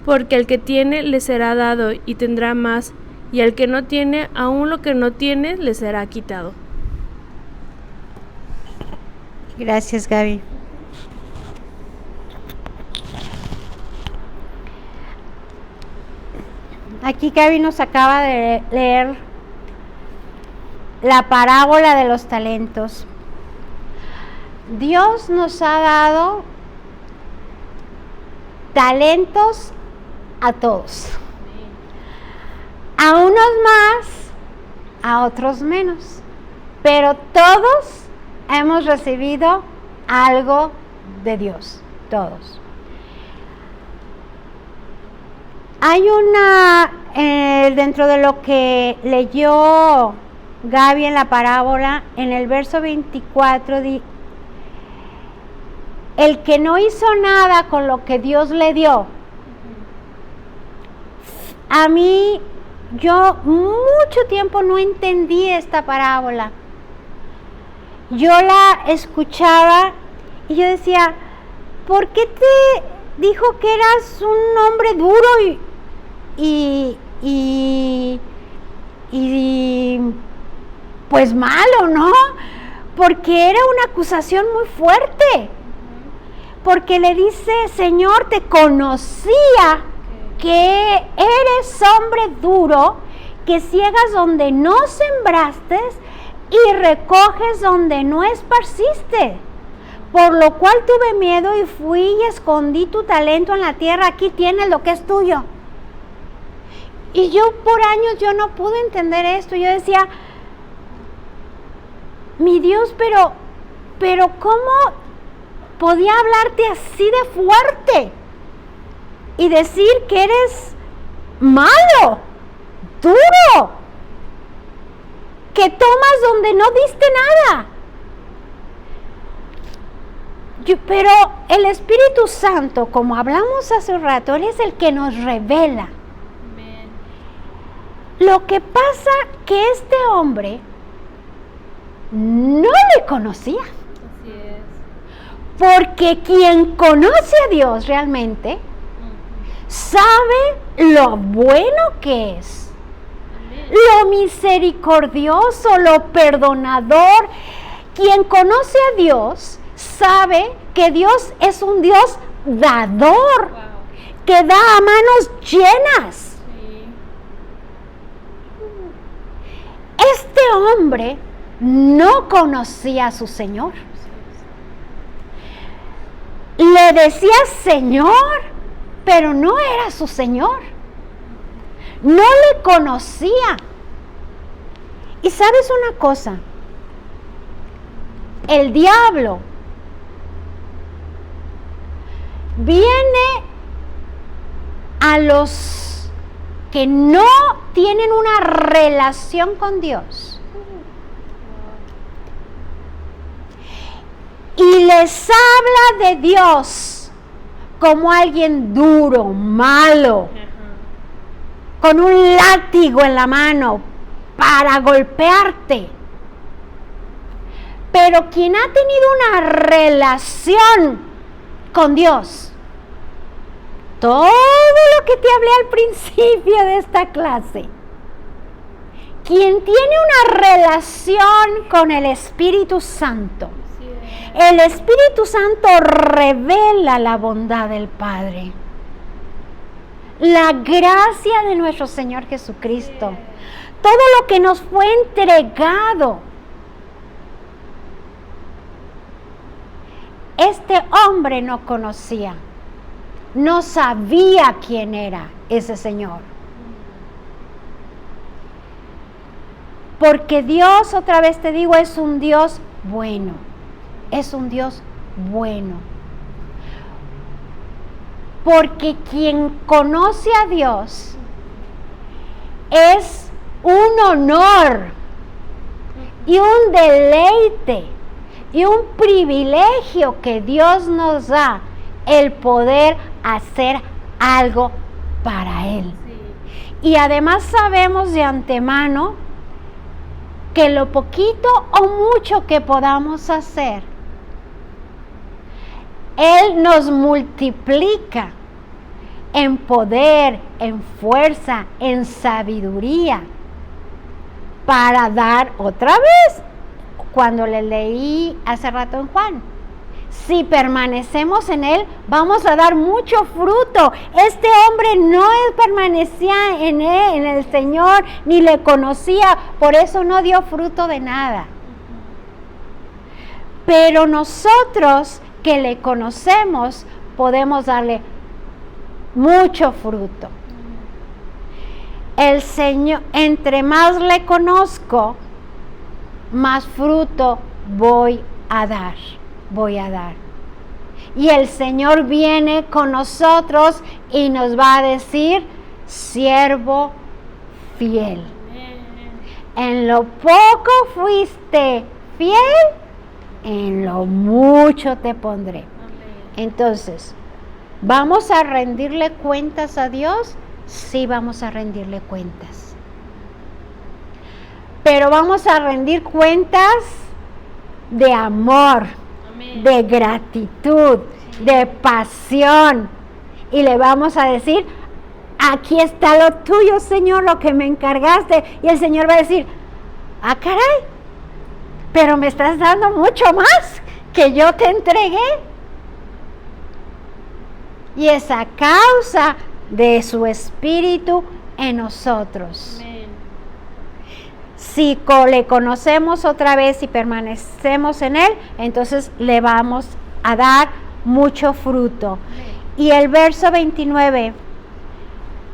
Porque al que tiene le será dado y tendrá más, y al que no tiene, aún lo que no tiene le será quitado. Gracias, Gaby. Aquí Gaby nos acaba de leer la parábola de los talentos. Dios nos ha dado talentos a todos. A unos más, a otros menos. Pero todos hemos recibido algo de Dios. Todos. Hay una, dentro de lo que leyó Gaby en la parábola, en el verso 24, el que no hizo nada con lo que Dios le dio. A mí, yo mucho tiempo no entendí esta parábola. Yo la escuchaba y yo decía: ¿por qué te dijo que eras un hombre duro y pues malo, ¿no? Porque era una acusación muy fuerte. Porque le dice: Señor, te conocía que eres hombre duro, que ciegas donde no sembraste y recoges donde no esparciste. Por lo cual tuve miedo y fui y escondí tu talento en la tierra. Aquí tienes lo que es tuyo. Y yo por años yo no pude entender esto. Yo decía: mi Dios, pero ¿cómo podía hablarte así de fuerte? Y decir que eres malo, duro, que tomas donde no diste nada. Pero el Espíritu Santo, como hablamos hace un rato, Él es el que nos revela. Amén. Lo que pasa que este hombre no le conocía. Así es. Porque quien conoce a Dios realmente sabe lo bueno que es, Amén. lo misericordioso, lo perdonador. Quien conoce a Dios sabe que Dios es un Dios dador, Wow. que da a manos llenas. Sí. Este hombre no conocía a su Señor. Le decía Señor, pero no era su Señor. No le conocía. Y sabes una cosa, el diablo viene a los que no tienen una relación con Dios y les habla de Dios como alguien duro, malo, con un látigo en la mano para golpearte. Pero quien ha tenido una relación con Dios, todo lo que te hablé al principio de esta clase, quien tiene una relación con el Espíritu Santo, Sí, es. el Espíritu Santo revela la bondad del Padre, la gracia de nuestro Señor Jesucristo, todo lo que nos fue entregado. Este hombre no conocía, no sabía quién era ese Señor. Porque Dios, otra vez te digo, es un Dios bueno. Es un Dios bueno. Porque quien conoce a Dios es un honor y un deleite y un privilegio que Dios nos da, el poder hacer algo para Él. Sí. Y además sabemos de antemano que lo poquito o mucho que podamos hacer, Él nos multiplica en poder, en fuerza, en sabiduría, para dar otra vez, cuando le leí hace rato en Juan, si permanecemos en Él, vamos a dar mucho fruto. Este hombre no permanecía en Él, en el Señor, ni le conocía, por eso no dio fruto de nada. Pero nosotros que le conocemos, podemos darle mucho fruto. El Señor, entre más le conozco, más fruto voy a dar. Y el Señor viene con nosotros y nos va a decir, siervo fiel. En lo poco fuiste fiel, en lo mucho te pondré. Entonces, ¿vamos a rendirle cuentas a Dios? Sí, vamos a rendirle cuentas. Pero vamos a rendir cuentas de amor, de gratitud, de pasión. Y le vamos a decir, aquí está lo tuyo, Señor, lo que me encargaste. Y el Señor va a decir, ah, caray, pero me estás dando mucho más que yo te entregué. Y es a causa de su Espíritu en nosotros. Amén. Si le conocemos otra vez y permanecemos en Él, entonces le vamos a dar mucho fruto. Amén. Y el verso 29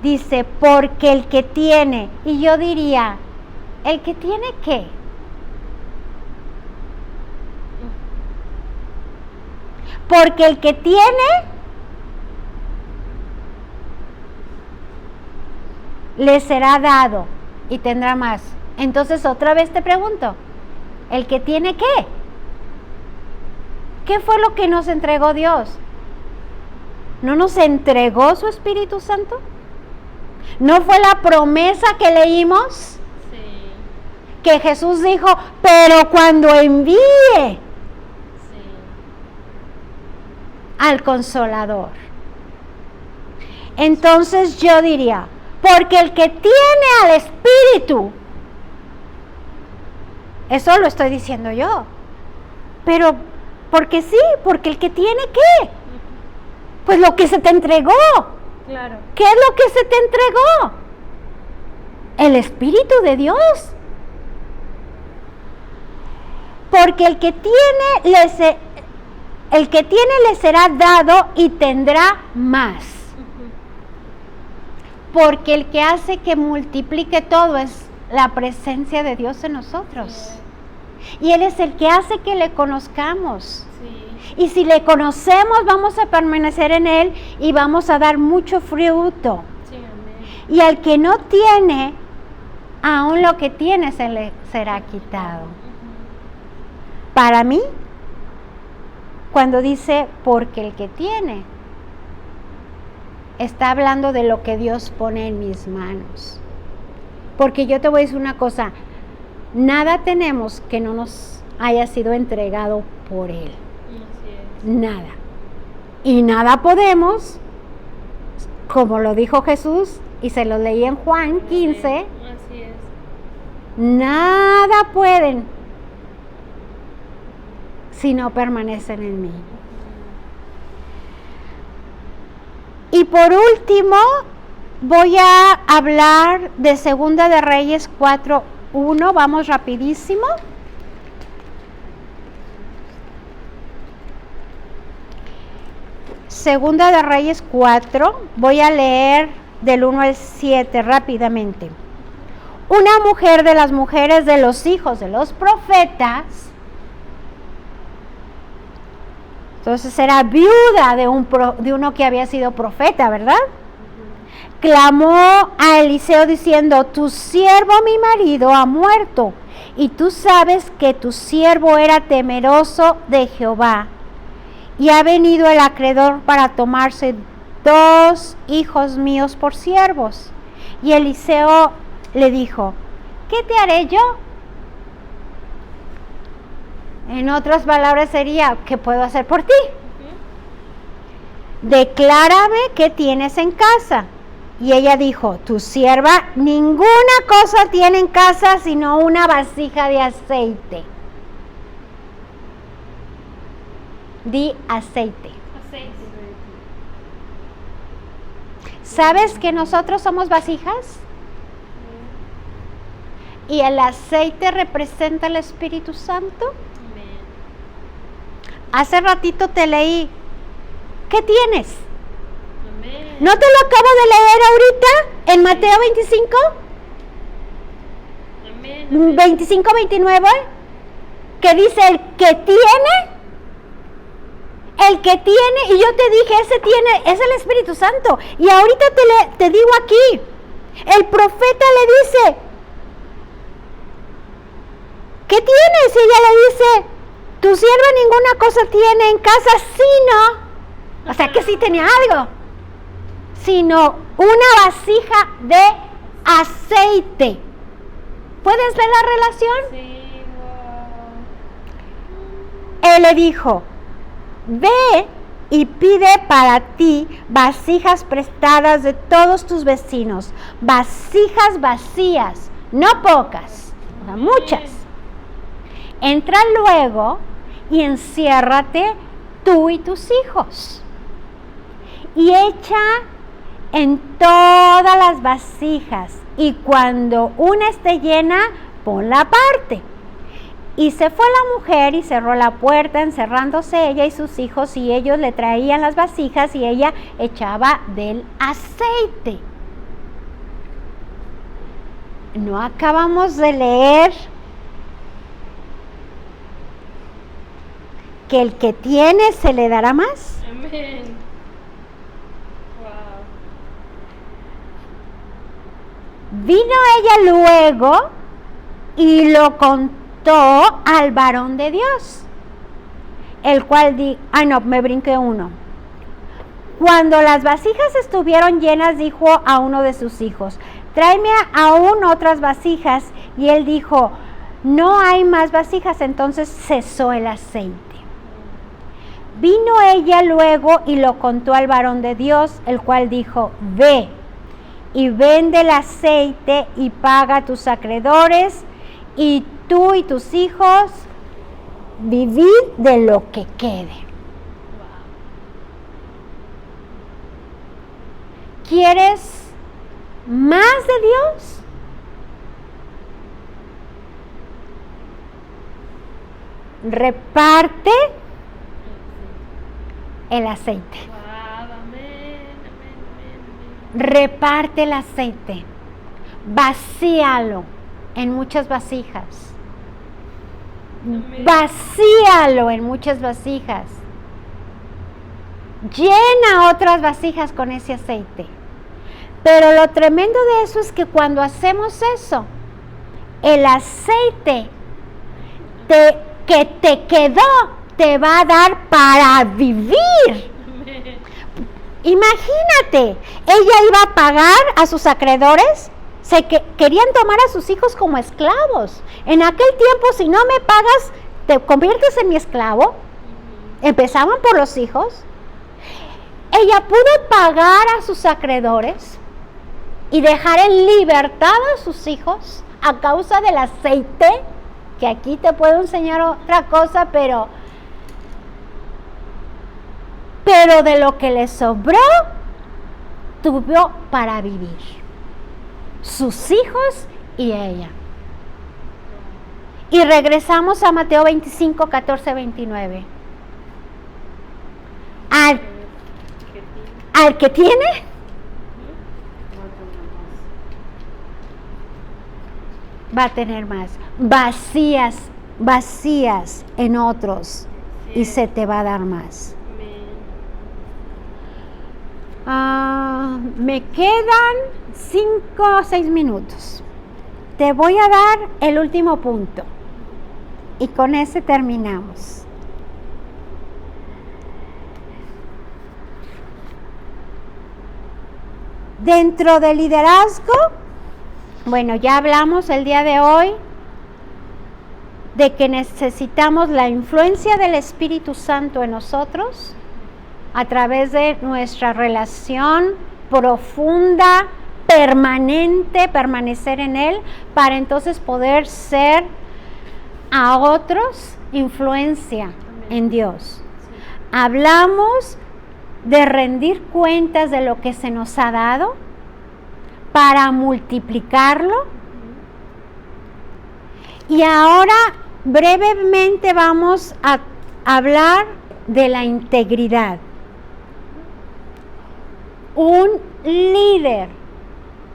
dice, porque el que tiene, y yo diría, ¿el que tiene qué? Porque el que tiene, le será dado y tendrá más. Entonces otra vez te pregunto, ¿el que tiene qué? ¿Qué fue lo que nos entregó Dios? ¿No nos entregó su Espíritu Santo? ¿No fue la promesa que leímos? Sí. Que Jesús dijo, pero cuando envíe Sí. al Consolador. Entonces yo diría, porque el que tiene al Espíritu, eso lo estoy diciendo yo, pero porque sí, porque el que tiene ¿qué? Pues lo que se te entregó. Claro. ¿Qué es lo que se te entregó? El Espíritu de Dios. Porque el que tiene le será dado y tendrá más. Porque el que hace que multiplique todo es la presencia de Dios en nosotros. Y Él es el que hace que le conozcamos. Sí. Y si le conocemos, vamos a permanecer en Él y vamos a dar mucho fruto. Sí, amén. Y al que no tiene, aún lo que tiene se le será quitado. Para mí, cuando dice porque el que tiene, está hablando de lo que Dios pone en mis manos. Porque yo te voy a decir una cosa, nada tenemos que no nos haya sido entregado por Él. Así es. Nada. Y nada podemos, como lo dijo Jesús, y se lo leí en Juan 15, Así es. nada pueden si no permanecen en mí. Y por último, voy a hablar de Segunda de Reyes 4:1, vamos rapidísimo. Segunda de Reyes 4, voy a leer del 1 al 7 rápidamente. Una mujer de las mujeres de los hijos de los profetas, entonces era viuda de uno que había sido profeta, ¿verdad? Clamó a Eliseo diciendo, tu siervo mi marido ha muerto, y tú sabes que tu siervo era temeroso de Jehová, y ha venido el acreedor para tomarse 2 hijos míos por siervos. Y Eliseo le dijo, ¿qué te haré yo? En otras palabras sería, ¿qué puedo hacer por ti? Declárame qué tienes en casa. Y ella dijo, tu sierva ninguna cosa tiene en casa sino una vasija de aceite. Di aceite. Aceite. ¿Sabes que nosotros somos vasijas? Y el aceite representa el Espíritu Santo. Amén. Hace ratito te leí, ¿qué tienes? Amén. ¿No te lo acabo de leer ahorita en Mateo 25? Amén. 25-29, que dice el que tiene, y yo te dije, ese tiene, es el Espíritu Santo. Y ahorita te digo aquí, el profeta le dice, ¿qué tienes? Y ella le dice, tu sierva ninguna cosa tiene en casa, sino, o sea que sí tenía algo, sino una vasija de aceite. ¿Puedes ver la relación? Sí, wow. Él le dijo, ve y pide para ti vasijas prestadas de todos tus vecinos, vasijas vacías, no pocas, o sea, muchas. Entra luego y enciérrate tú y tus hijos. Y echa en todas las vasijas, y cuando una esté llena, ponla aparte. Y se fue la mujer y cerró la puerta, encerrándose ella y sus hijos, y ellos le traían las vasijas y ella echaba del aceite. ¿No acabamos de leer que el que tiene se le dará más? Amén. Wow. Vino ella luego y lo contó al varón de Dios, el cual me brinqué uno. Cuando las vasijas estuvieron llenas, dijo a uno de sus hijos, tráeme aún otras vasijas. Y él dijo, no hay más vasijas. Entonces cesó el aceite. Vino ella luego y lo contó al varón de Dios, el cual dijo: ve y vende el aceite y paga a tus acreedores, y tú y tus hijos vivid de lo que quede. ¿Quieres más de Dios? Reparte el aceite. Reparte el aceite. Vacíalo en muchas vasijas. Vacíalo en muchas vasijas. Llena otras vasijas con ese aceite. Pero lo tremendo de eso es que cuando hacemos eso, el aceite que te quedó te va a dar para vivir. Imagínate, ella iba a pagar a sus acreedores, querían tomar a sus hijos como esclavos. En aquel tiempo, si no me pagas, te conviertes en mi esclavo. Empezaban por los hijos. Ella pudo pagar a sus acreedores y dejar en libertad a sus hijos a causa del aceite, que aquí te puedo enseñar otra cosa, pero de lo que le sobró, tuvo para vivir. Sus hijos y ella. Y regresamos a Mateo 25, 14, 29. Al que tiene, va a tener más. Vacías en otros, y se te va a dar más. Me quedan 5 o 6 minutos. Te voy a dar el último punto y con ese terminamos. Dentro del liderazgo, bueno, ya hablamos el día de hoy de que necesitamos la influencia del Espíritu Santo en nosotros a través de nuestra relación profunda, permanente, permanecer en Él, para entonces poder ser a otros influencia en Dios. Hablamos de rendir cuentas de lo que se nos ha dado para multiplicarlo. Y ahora brevemente vamos a hablar de la integridad. Un líder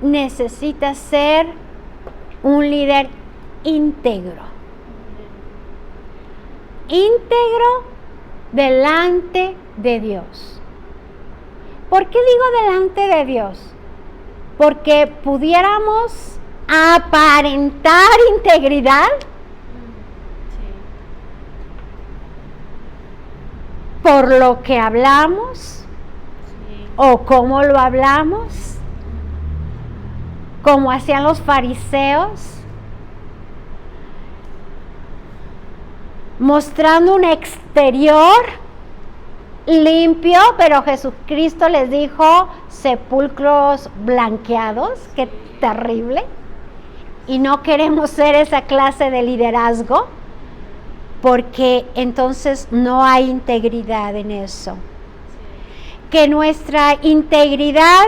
necesita ser un líder íntegro. Íntegro delante de Dios. ¿Por qué digo delante de Dios? Porque pudiéramos aparentar integridad por lo que hablamos o cómo lo hablamos, como hacían los fariseos, mostrando un exterior limpio, pero Jesucristo les dijo sepulcros blanqueados. Qué terrible. Y no queremos ser esa clase de liderazgo, porque entonces no hay integridad en eso. Que nuestra integridad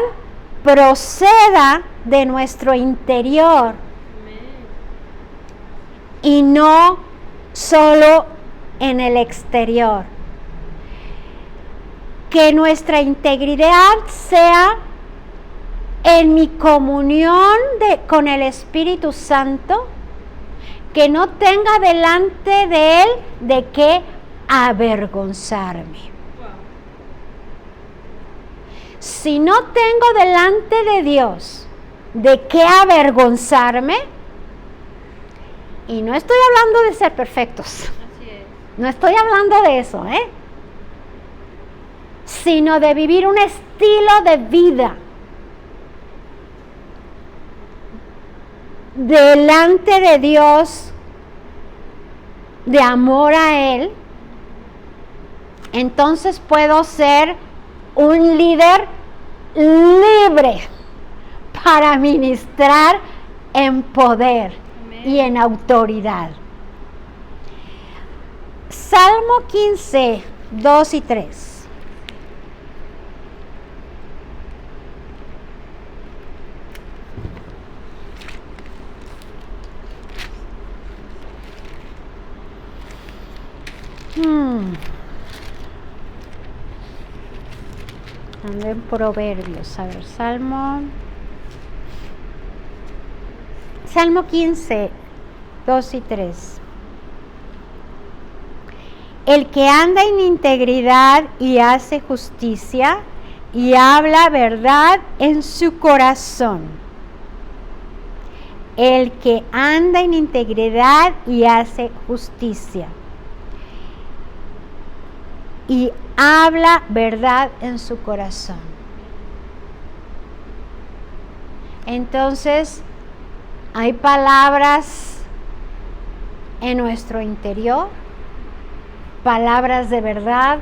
proceda de nuestro interior y no solo en el exterior. Que nuestra integridad sea en mi comunión con el Espíritu Santo, que no tenga delante de Él de qué avergonzarme. Si no tengo delante de Dios de qué avergonzarme, y no estoy hablando de ser perfectos, no estoy hablando de eso, sino de vivir un estilo de vida delante de Dios, de amor a Él, entonces puedo ser un líder libre para ministrar en poder y en autoridad. Salmo 15, 2 y 3. Ando en Proverbios, a ver, Salmo 15, 2 y 3. El que anda en integridad y hace justicia y habla verdad en su corazón. El que anda en integridad y hace justicia y habla verdad en su corazón. Entonces, hay palabras en nuestro interior, palabras de verdad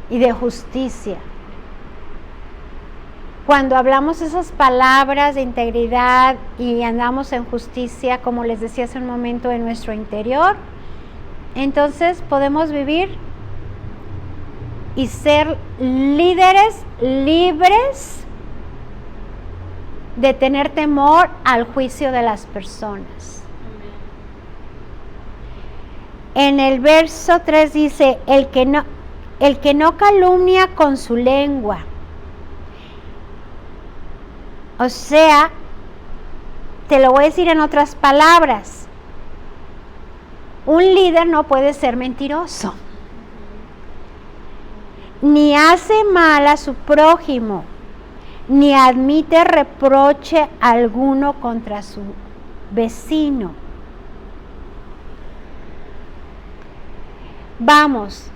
y de justicia. Cuando hablamos esas palabras de integridad y andamos en justicia, como les decía hace un momento, en nuestro interior, entonces podemos vivir y ser líderes libres de tener temor al juicio de las personas. En el verso 3 dice, el que no calumnia con su lengua. O sea, te lo voy a decir en otras palabras, un líder no puede ser mentiroso, ni hace mal a su prójimo, ni admite reproche alguno contra su vecino. Vamos,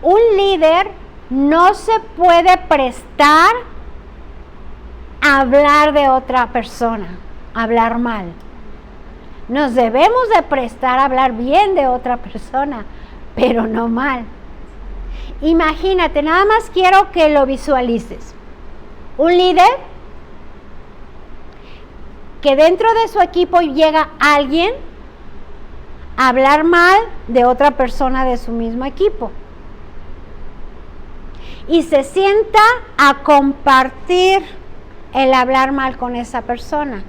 un líder no se puede prestar a hablar de otra persona, a hablar mal. Nos debemos de prestar a hablar bien de otra persona, pero no mal. Imagínate, nada más quiero que lo visualices. Un líder que dentro de su equipo llega alguien a hablar mal de otra persona de su mismo equipo y se sienta a compartir el hablar mal con esa persona.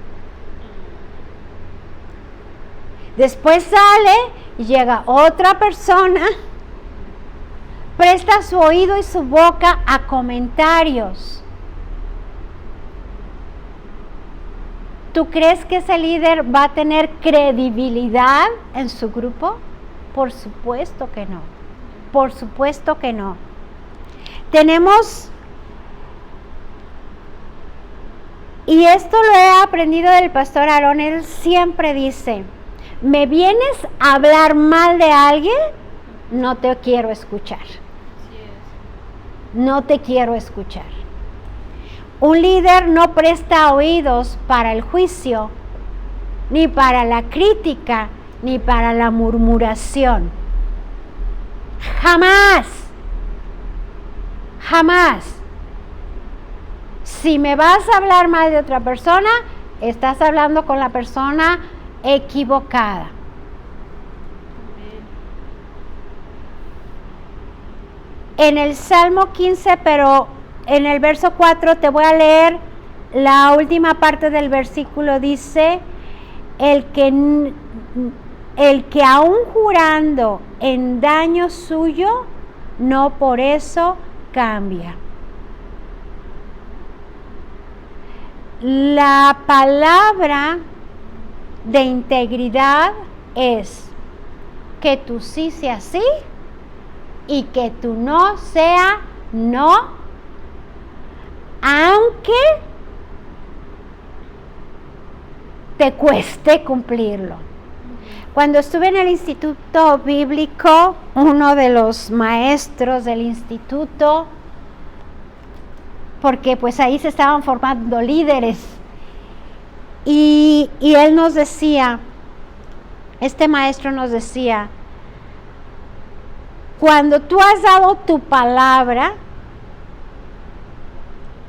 Después sale y llega otra persona, presta su oído y su boca a comentarios. ¿Tú crees que ese líder va a tener credibilidad en su grupo? Por supuesto que no. Por supuesto que no. Tenemos, y esto lo he aprendido del pastor Aarón, él siempre dice, ¿me vienes a hablar mal de alguien? No te quiero escuchar. No te quiero escuchar. Un líder no presta oídos para el juicio, ni para la crítica, ni para la murmuración. Jamás. Jamás. Si me vas a hablar mal de otra persona, estás hablando con la persona equivocada. En el Salmo 15, pero en el verso 4 te voy a leer la última parte del versículo. Dice, el que aún jurando en daño suyo, no por eso cambia. La palabra de integridad es que tú sí sea sí y que tú no sea no, aunque te cueste cumplirlo. Cuando estuve en el instituto bíblico, uno de los maestros del instituto, porque pues ahí se estaban formando líderes, y él nos decía, este maestro nos decía, cuando tú has dado tu palabra,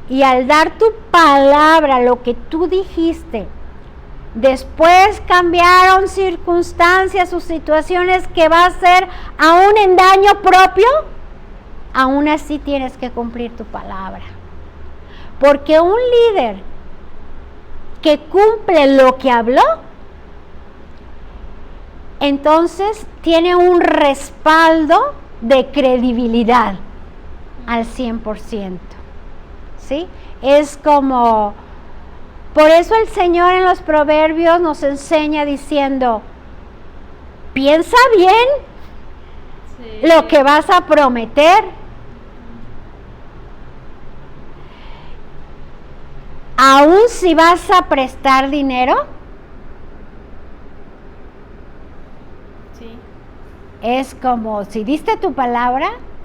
y al dar tu palabra, lo que tú dijiste, después cambiaron circunstancias o situaciones que va a ser aún en daño propio, aún así tienes que cumplir tu palabra. Porque un líder que cumple lo que habló, entonces tiene un respaldo de credibilidad al 100%. ¿Sí? Es como, por eso el Señor en los Proverbios nos enseña diciendo, piensa bien Sí. lo que vas a prometer. Aún si vas a prestar dinero, Sí. es como si diste tu palabra,